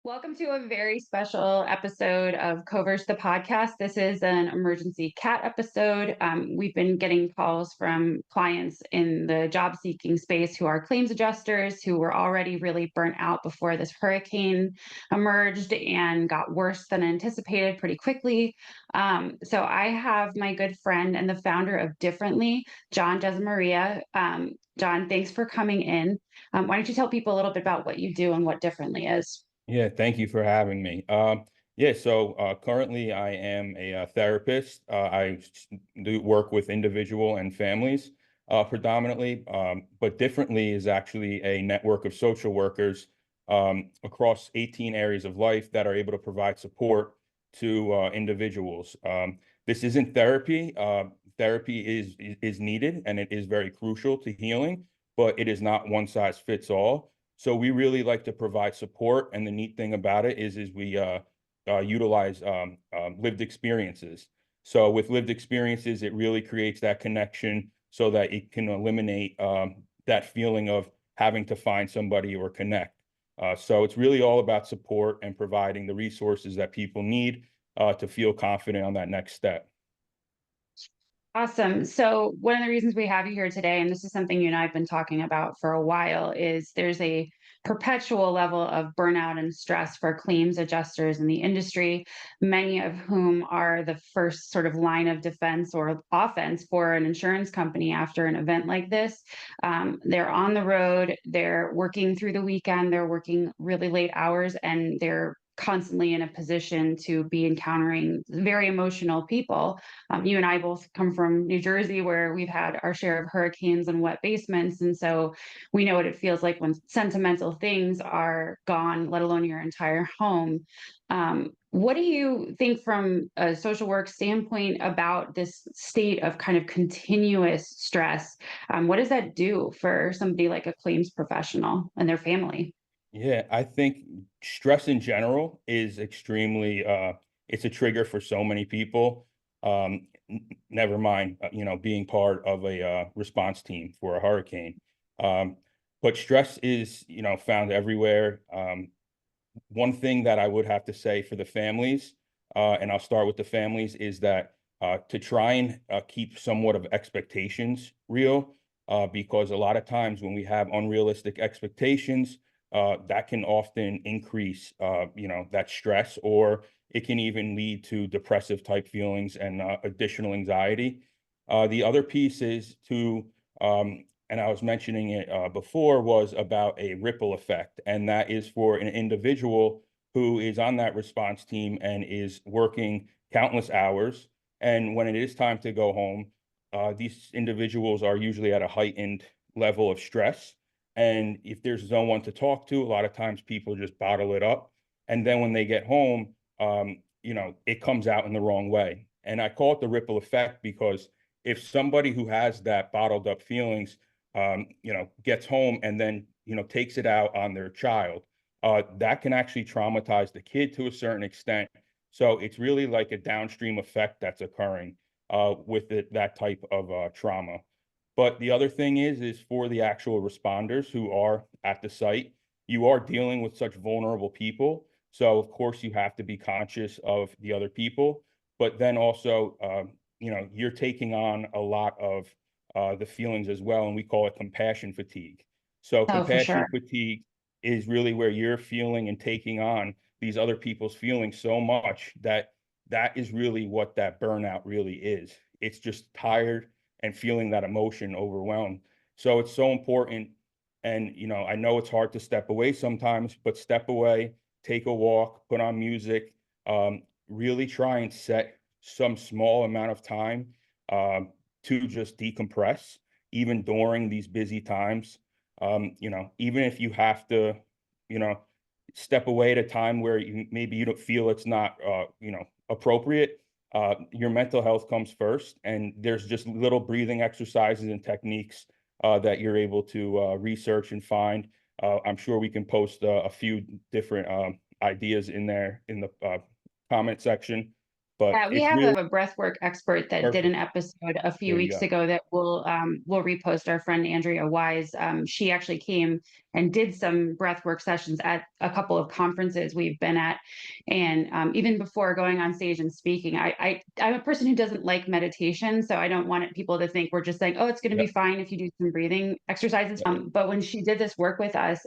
Welcome to a very special episode of Covers the podcast. This is an emergency cat episode. We've been getting calls from clients in the job seeking space who are claims adjusters who were already really burnt out before this hurricane emerged and got worse than anticipated pretty quickly. So I have my good friend and the founder of Differently, John Gesumaria. John, thanks for coming in. Why don't you tell people a little bit about what you do and what Differently is? Yeah, thank you for having me. Yeah, so currently I am a therapist. Do work with individual and families predominantly, but Differently is actually a network of social workers across 18 areas of life that are able to provide support to individuals. This isn't therapy. Therapy is needed and it is very crucial to healing, but it is not one size fits all. So we really like to provide support, and the neat thing about it is we utilize lived experiences. So with lived experiences, it really creates that connection so that it can eliminate that feeling of having to find somebody or connect. So it's really all about support and providing the resources that people need to feel confident on that next step. Awesome. So, one of the reasons we have you here today, and this is something you and I have been talking about for a while, is there's a perpetual level of burnout and stress for claims adjusters in the industry, many of whom are the first sort of line of defense or offense for an insurance company after an event like this. They're on the road, they're working through the weekend, they're working really late hours, and they're constantly in a position to be encountering very emotional people. You and I both come from New Jersey, where we've had our share of hurricanes and wet basements. And so we know what it feels like when sentimental things are gone, let alone your entire home. What do you think from a social work standpoint about this state of kind of continuous stress? What does that do for somebody like a claims professional and their family? Yeah, I think stress in general is extremely it's a trigger for so many people. Never mind, being part of a response team for a hurricane. Um, but stress is, found everywhere. One thing that I would have to say for the families, and I'll start with the families, is that to try and keep somewhat of expectations real, because a lot of times when we have unrealistic expectations, that can often increase, that stress, or it can even lead to depressive type feelings and additional anxiety. The other piece is to and I was mentioning it before, was about a ripple effect. And that is for an individual who is on that response team and is working countless hours. And when it is time to go home, these individuals are usually at a heightened level of stress. And if there's no one to talk to, a lot of times people just bottle it up. And then when they get home, it comes out in the wrong way. And I call it the ripple effect because if somebody who has that bottled up feelings gets home and then, takes it out on their child, that can actually traumatize the kid to a certain extent. So it's really like a downstream effect that's occurring with that type of trauma. But the other thing is for the actual responders who are at the site, you are dealing with such vulnerable people. So of course you have to be conscious of the other people, but then also, you're taking on a lot of the feelings as well, and we call it compassion fatigue. So Oh, for compassion sure. fatigue is really where you're feeling and taking on these other people's feelings so much that that is really what that burnout really is. It's just tired and feeling that emotion overwhelmed. So it's so important. And, I know it's hard to step away sometimes, but step away, take a walk, put on music, really try and set some small amount of time to just decompress, even during these busy times. Even if you have to, you know, step away at a time where maybe you don't feel it's not, appropriate. Your mental health comes first, and there's just little breathing exercises and techniques that you're able to research and find. I'm sure we can post a few different ideas in there in the comment section. but Yeah, we it's have really a breathwork expert that did an perfect. episode a few There you weeks go. ago that we'll repost. Our friend Andrea Wise, she actually came and did some breathwork sessions at a couple of conferences we've been at, and even before going on stage and speaking, I'm a person who doesn't like meditation, so I don't want people to think we're just saying, oh, it's going to be Yep. fine if you do some breathing exercises. Yep. But when she did this work with us,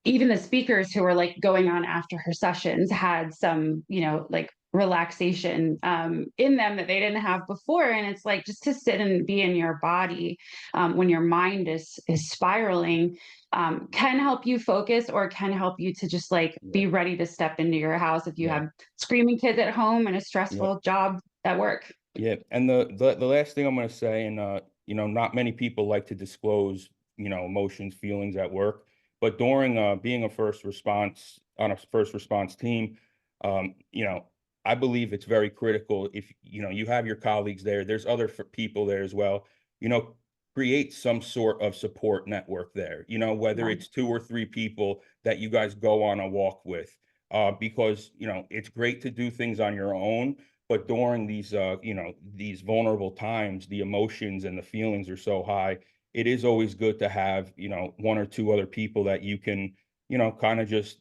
even the speakers who were like going on after her sessions had some, like relaxation in them that they didn't have before. And it's like just to sit and be in your body when your mind is spiraling can help you focus or can help you to just like Yeah. be ready to step into your house if you Yeah. have screaming kids at home and a Yep. stressful job at work. Yeah. And the last thing I'm going to say, and not many people like to disclose, emotions, feelings at work, but during being a first response on a first response team, um, you know, I believe it's very critical if you have your colleagues there. There's other people there as well. You know, create some sort of support network there. Whether Yeah. it's 2 or 3 people that you guys go on a walk with, because it's great to do things on your own, but during these vulnerable times, the emotions and the feelings are so high. It is always good to have 1 or 2 other people that you can kind of just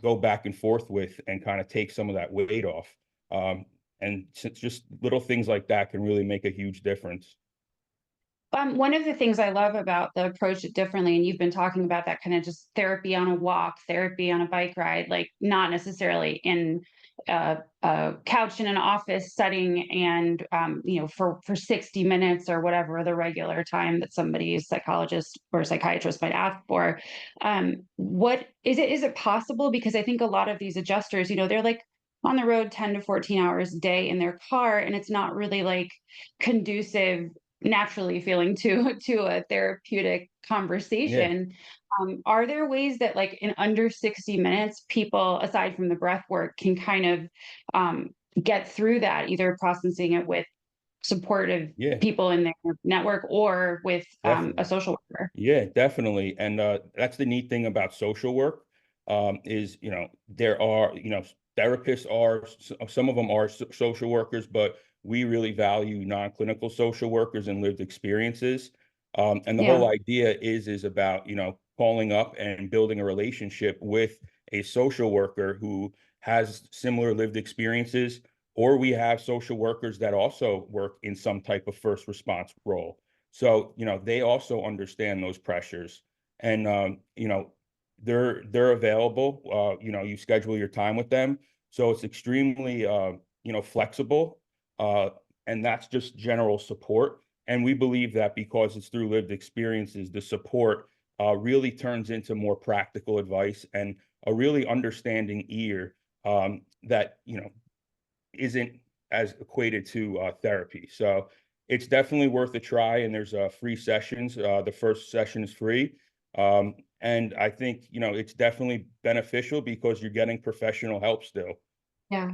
go back and forth with and kind of take some of that weight off. And just little things like that can really make a huge difference. One of the things I love about the approach it differently, and you've been talking about that kind of just therapy on a walk, therapy on a bike ride, like not necessarily in a couch in an office setting, and for 60 minutes or whatever the regular time that somebody's psychologist or psychiatrist might ask for. What is it? Is it possible? Because I think a lot of these adjusters, they're like on the road 10 to 14 hours a day in their car, and it's not really like conducive naturally feeling to a therapeutic Yeah. conversation. Are there ways that like in under 60 minutes people aside from the breath work can kind of um, get through that, either processing it with supportive Yeah, people in their network or with a definitely. social worker? Yeah, definitely. And that's the neat thing about social work, is, there are, therapists are, some of them are social workers, but we really value non-clinical social workers and lived experiences. And the Yeah. whole idea is about, calling up and building a relationship with a social worker who has similar lived experiences, or we have social workers that also work in some type of first response role. So, they also understand those pressures, and they're available. You schedule your time with them, so it's extremely flexible, uh, and that's just general support. And we believe that because it's through lived experiences, the support really turns into more practical advice and a really understanding ear, that isn't as equated to therapy. So it's definitely worth a try. And there's free sessions. The first session is free. And I think, it's definitely beneficial because you're getting professional help still. Yeah,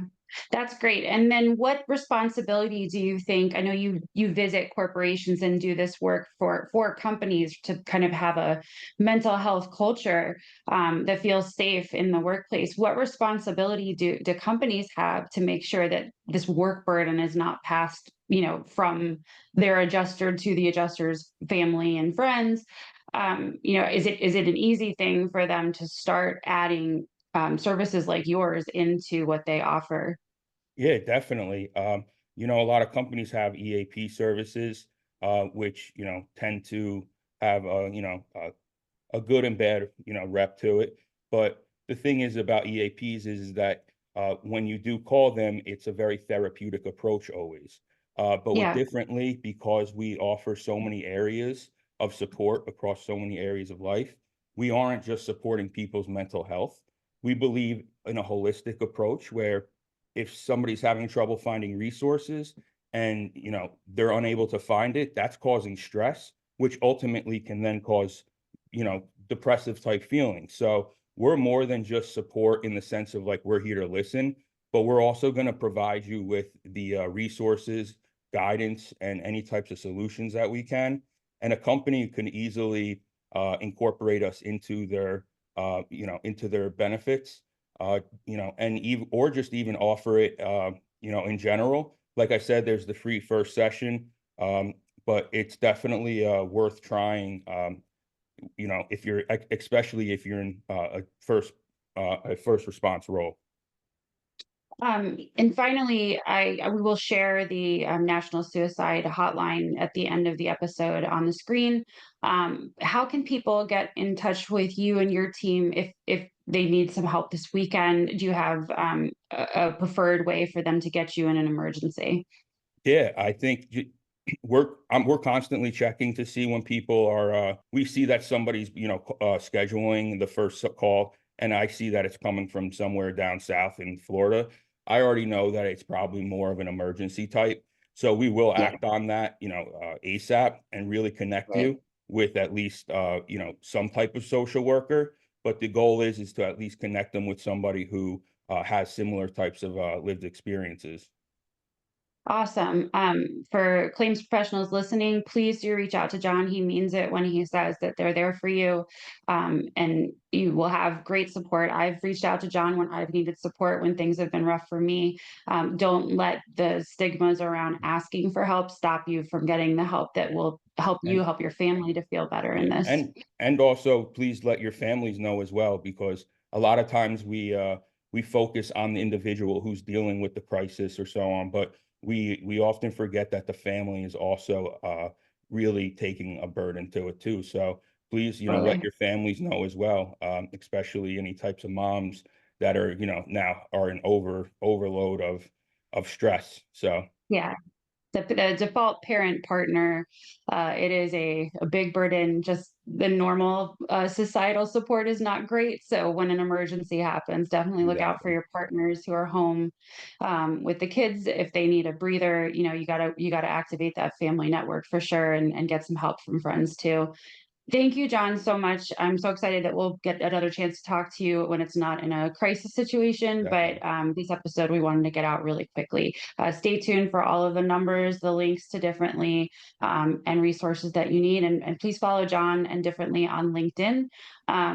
that's great. And then what responsibility do you think, I know you visit corporations and do this work for companies to kind of have a mental health culture that feels safe in the workplace. What responsibility do companies have to make sure that this work burden is not passed, from their adjuster to the adjuster's family and friends? Is it an easy thing for them to start adding services like yours into what they offer? Yeah, definitely. A lot of companies have EAP services, which, tend to have a good and bad, rep to it. But the thing is about EAPs is that when you do call them, it's a very therapeutic approach always. But with Yeah, differently, because we offer so many areas of support across so many areas of life, we aren't just supporting people's mental health. We believe in a holistic approach where if somebody's having trouble finding resources and they're unable to find it, that's causing stress, which ultimately can then cause depressive type feelings. So we're more than just support in the sense of like we're here to listen, but we're also going to provide you with the resources, guidance, and any types of solutions that we can. And a company can easily incorporate us into their benefits, and even or just even offer it, in general. Like I said, there's the free first session, but it's definitely worth trying. If you're especially if you're in a first response role. And finally, we will share the National Suicide Hotline at the end of the episode on the screen. How can people get in touch with you and your team if they need some help this weekend? Do you have a preferred way for them to get you in an emergency? Yeah, I think we're constantly checking to see when people are. We see that somebody's scheduling the first call, and I see that it's coming from somewhere down south in Florida. I already know that it's probably more of an emergency type, so we will Yeah, act on that, ASAP, and really connect right. you with at least some type of social worker. But the goal is to at least connect them with somebody who has similar types of lived experiences. Awesome. For claims professionals listening, please do reach out to John. He means it when he says that they're there for you, and you will have great support. I've reached out to John when I've needed support, when things have been rough for me. Don't let the stigmas around asking for help stop you from getting the help that will help you And help your family to feel better in Yeah, this. and also please let your families know as well, because a lot of times we focus on the individual who's dealing with the crisis or so on, but we often forget that the family is also really taking a burden to it too. So please, let Totally. your families know as well, especially any types of moms that are, now are in overload of stress. So Yeah. The default parent partner, it is a big burden. Just the normal societal support is not great. So when an emergency happens, definitely look out for exactly. your partners who are home with the kids. If they need a breather, you gotta activate that family network for sure, and get some help from friends too. Thank you, John, so much. I'm so excited that we'll get another chance to talk to you when it's not in a crisis situation. But Definitely. this episode, we wanted to get out really quickly. Stay tuned for all of the numbers, the links to Differently, and resources that you need. And please follow John and Differently on LinkedIn,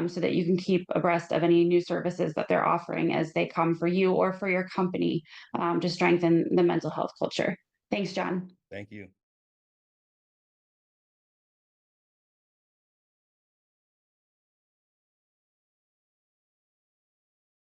so that you can keep abreast of any new services that they're offering as they come for you or for your company, to strengthen the mental health culture. Thanks, John. Thank you.